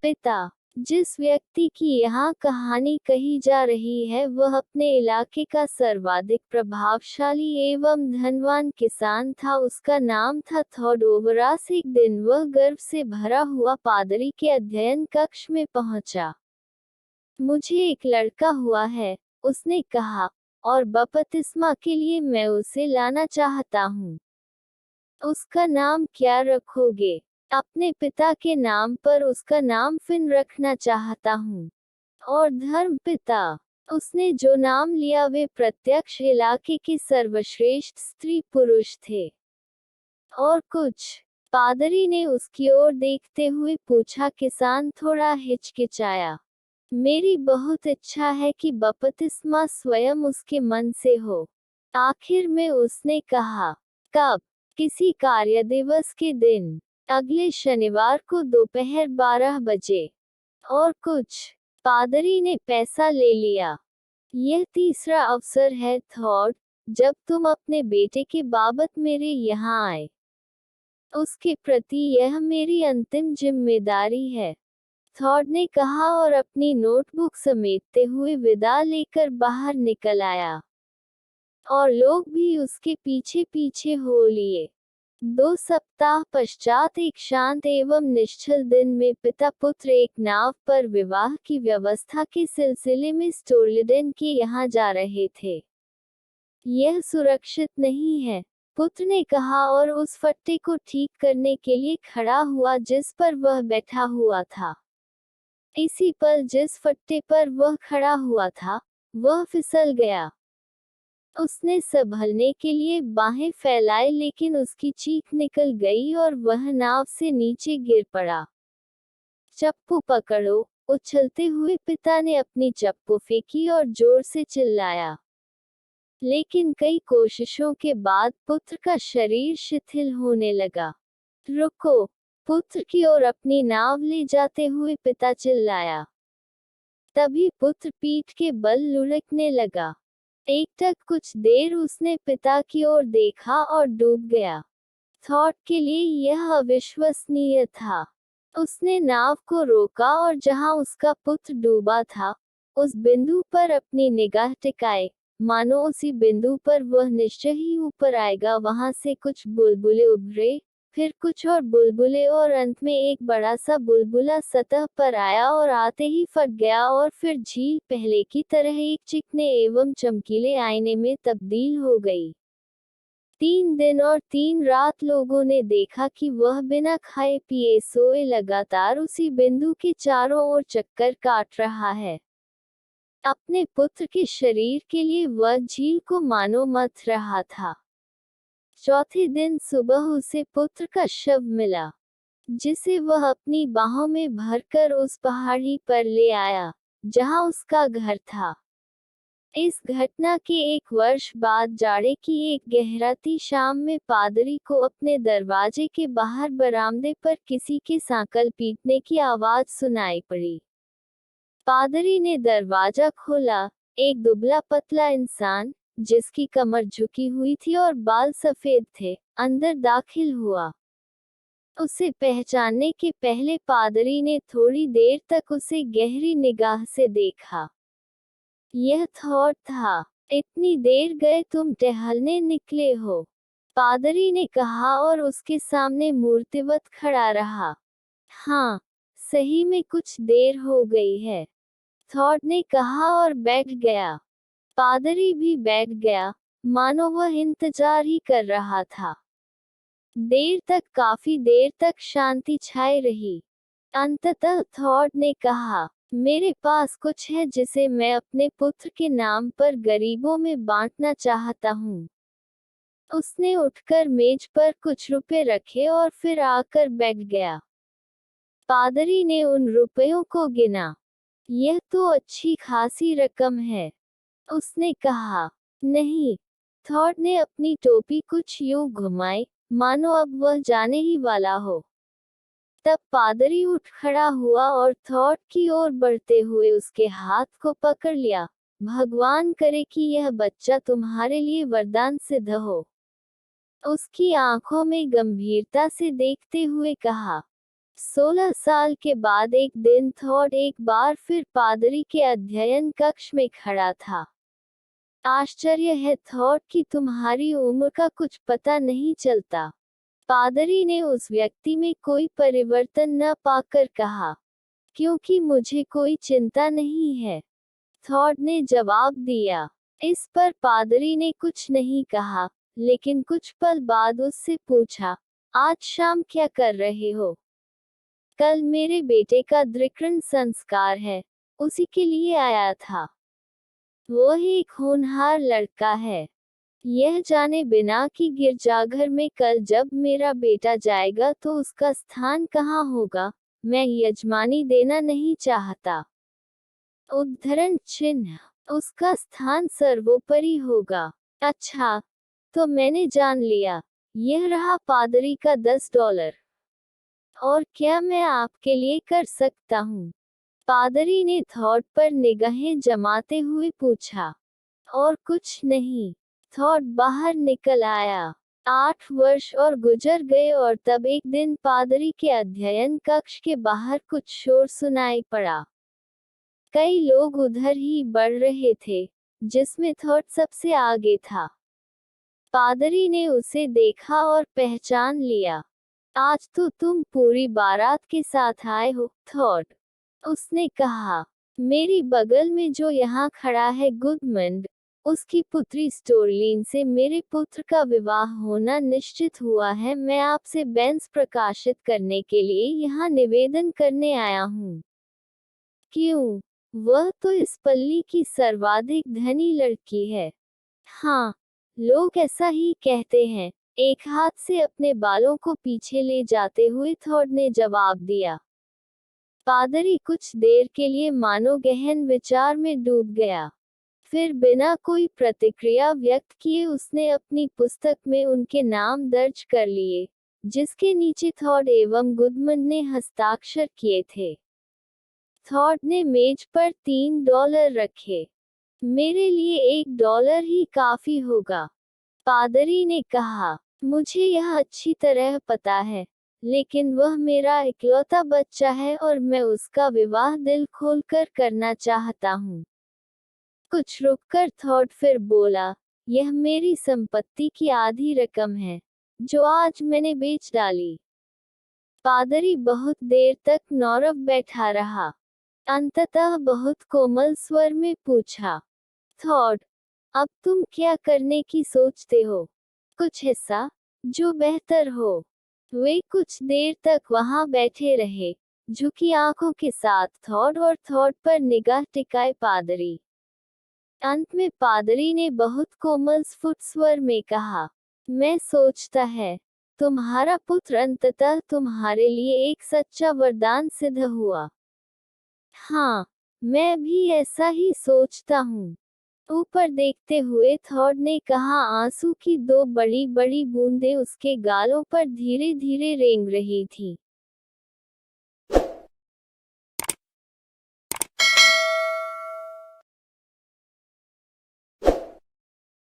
पिता, जिस व्यक्ति की यहाँ कहानी कही जा रही है वह अपने इलाके का सर्वाधिक प्रभावशाली एवं धनवान किसान था। उसका नाम था थॉडोवरास। एक दिन वह गर्व से भरा हुआ पादरी के अध्ययन कक्ष में पहुंचा। मुझे एक लड़का हुआ है, उसने कहा, और बपतिस्मा के लिए मैं उसे लाना चाहता हूँ। उसका नाम क्या रखोगे? अपने पिता के नाम पर उसका नाम फिन रखना चाहता हूँ। और धर्म पिता, उसने जो नाम लिया वे प्रत्यक्ष इलाके के सर्वश्रेष्ठ स्त्री पुरुष थे। और कुछ? पादरी ने उसकी ओर देखते हुए पूछा। किसान थोड़ा हिचकिचाया। मेरी बहुत इच्छा है कि बपतिस्मा स्वयं उसके मन से हो। आखिर में उसने कहा। कब? किसी कार्य दिवस के दिन, अगले शनिवार को दोपहर 12 बजे। और कुछ? पादरी ने पैसा ले लिया। यह तीसरा अवसर है थॉड, जब तुम अपने बेटे के बाबत मेरे यहाँ आए। उसके प्रति यह मेरी अंतिम जिम्मेदारी है, थॉड ने कहा और अपनी नोटबुक समेटते हुए विदा लेकर बाहर निकल आया। और लोग भी उसके पीछे पीछे हो लिए। 2 सप्ताह पश्चात एक शांत एवं निश्चल दिन में पिता पुत्र एक नाव पर विवाह की व्यवस्था के सिलसिले में स्टोरलिडेन के यहाँ जा रहे थे। यह सुरक्षित नहीं है, पुत्र ने कहा और उस फट्टे को ठीक करने के लिए खड़ा हुआ जिस पर वह बैठा हुआ था। इसी पल जिस फट्टे पर वह खड़ा हुआ था, वह फिसल गया। उसने संभलने के लिए बाहें फैलाई लेकिन उसकी चीख निकल गई और वह नाव से नीचे गिर पड़ा। चप्पू पकड़ो! उछलते हुए पिता ने अपनी चप्पू फेंकी और जोर से चिल्लाया। लेकिन कई कोशिशों के बाद पुत्र का शरीर शिथिल होने लगा। रुको! पुत्र की ओर अपनी नाव ले जाते हुए पिता चिल्लाया। तभी पुत्र पीठ के बल लुढ़कने लगा। एकटक कुछ देर उसने पिता की ओर देखा और डूब गया। थॉड के लिए यह अविश्वसनीय था। उसने नाव को रोका और जहां उसका पुत्र डूबा था, उस बिंदु पर अपनी निगाह टिकाए, मानो उसी बिंदु पर वह निश्चय ही ऊपर आएगा। वहां से कुछ बुलबुले उभरे, फिर कुछ और बुलबुले और अंत में एक बड़ा सा बुलबुला सतह पर आया और आते ही फट गया और फिर झील पहले की तरह एक चिकने एवं चमकीले आईने में तब्दील हो गई। 3 दिन और 3 रात लोगों ने देखा कि वह बिना खाए पिए सोए लगातार उसी बिंदु के चारों ओर चक्कर काट रहा है। अपने पुत्र के शरीर के लिए वह झील को मानो मथ रहा था। चौथे दिन सुबह उसे पुत्र का शव मिला, जिसे वह अपनी बाहों में भरकर उस पहाड़ी पर ले आया, जहां उसका घर था। इस घटना के 1 वर्ष बाद जाड़े की एक गहराती शाम में पादरी को अपने दरवाजे के बाहर बरामदे पर किसी के सांकल पीटने की आवाज सुनाई पड़ी। पादरी ने दरवाजा खोला। एक दुबला पतला इंसान, जिसकी कमर झुकी हुई थी और बाल सफेद थे, अंदर दाखिल हुआ। उसे पहचानने के पहले पादरी ने थोड़ी देर तक उसे गहरी निगाह से देखा। यह थॉड था। इतनी देर गए तुम टहलने निकले हो? पादरी ने कहा और उसके सामने मूर्तिवत खड़ा रहा। हाँ, सही में कुछ देर हो गई है, थॉड ने कहा और बैठ गया। पादरी भी बैठ गया, मानो वह इंतजार ही कर रहा था। काफी देर तक शांति छाई रही। अंततः थॉड ने कहा, मेरे पास कुछ है जिसे मैं अपने पुत्र के नाम पर गरीबों में बांटना चाहता हूँ। उसने उठकर मेज पर कुछ रुपए रखे और फिर आकर बैठ गया। पादरी ने उन रुपयों को गिना। यह तो अच्छी खासी रकम है, उसने कहा। नहीं, थॉड ने अपनी टोपी कुछ यूं घुमाई, मानो अब वह जाने ही वाला हो। तब पादरी उठ खड़ा हुआ और थॉड की ओर बढ़ते हुए उसके हाथ को पकड़ लिया। भगवान करे कि यह बच्चा तुम्हारे लिए वरदान सिद्ध हो, उसकी आंखों में गंभीरता से देखते हुए कहा। 16 साल के बाद एक दिन थॉड एक बार फिर पादरी के अध्ययन कक्ष में खड़ा था। आश्चर्य है थॉड कि तुम्हारी उम्र का कुछ पता नहीं चलता। पादरी ने उस व्यक्ति में कोई परिवर्तन न पाकर कहा, क्योंकि मुझे कोई चिंता नहीं है, थॉड ने जवाब दिया। इस पर पादरी ने कुछ नहीं कहा, लेकिन कुछ पल बाद उससे पूछा, आज शाम क्या कर रहे हो? कल मेरे बेटे का दृक्रण संस्कार है, उसी के लिए आया था। वो एक होनहार लड़का है। यह जाने बिना कि गिरजाघर में कल जब मेरा बेटा जाएगा तो उसका स्थान कहाँ होगा, मैं यजमानी देना नहीं चाहता। उद्धरण चिन्ह, उसका स्थान सर्वोपरि होगा। अच्छा, तो मैंने जान लिया। यह रहा पादरी का $10। और क्या मैं आपके लिए कर सकता हूँ? पादरी ने थॉड पर निगाहें जमाते हुए पूछा। और कुछ नहीं, थॉड बाहर निकल आया। 8 वर्ष और गुजर गए और तब एक दिन पादरी के अध्ययन कक्ष के बाहर कुछ शोर सुनाई पड़ा। कई लोग उधर ही बढ़ रहे थे, जिसमें थॉड सबसे आगे था। पादरी ने उसे देखा और पहचान लिया। आज तो तुम पूरी बारात के साथ आए हो, थॉड, उसने कहा। मेरी बगल में जो यहाँ खड़ा है गुडमंड, उसकी पुत्री स्टोरलीन से मेरे पुत्र का विवाह होना निश्चित हुआ है। मैं आपसे बेंस प्रकाशित करने के लिए यहाँ निवेदन करने आया हूँ। क्यों? वह तो इस पल्ली की सर्वाधिक धनी लड़की है। हाँ, लोग ऐसा ही कहते हैं, एक हाथ से अपने बालों को पीछे ले जाते हुए थॉड ने जवाब दिया। पादरी कुछ देर के लिए मानो गहन विचार में डूब गया। फिर बिना कोई प्रतिक्रिया व्यक्त किए उसने अपनी पुस्तक में उनके नाम दर्ज कर लिए, जिसके नीचे थॉड एवं गुडमंड ने हस्ताक्षर किए थे। थॉड ने मेज पर $3 रखे। मेरे लिए $1 ही काफी होगा, पादरी ने कहा। मुझे यह अच्छी तरह पता है, लेकिन वह मेरा इकलौता बच्चा है और मैं उसका विवाह दिल खोलकर करना चाहता हूँ। कुछ रुककर थॉड फिर बोला, यह मेरी संपत्ति की आधी रकम है, जो आज मैंने बेच डाली। पादरी बहुत देर तक नीरव बैठा रहा। अंततः बहुत कोमल स्वर में पूछा, थॉड, अब तुम क्या करने की सोचते हो? कुछ ऐसा जो बेहतर हो। वे कुछ देर तक वहां बैठे रहे, झुकी आंखों के साथ थॉड और थॉड पर निगाह टिकाए पादरी। अंत में पादरी ने बहुत कोमल स्फुट स्वर में कहा, मैं सोचता है, तुम्हारा पुत्र अंततः तुम्हारे लिए एक सच्चा वरदान सिद्ध हुआ। हाँ, मैं भी ऐसा ही सोचता हूँ, ऊपर देखते हुए थॉड ने कहा। आंसू की 2 बड़ी बड़ी बूंदें उसके गालों पर धीरे धीरे रेंग रही थी।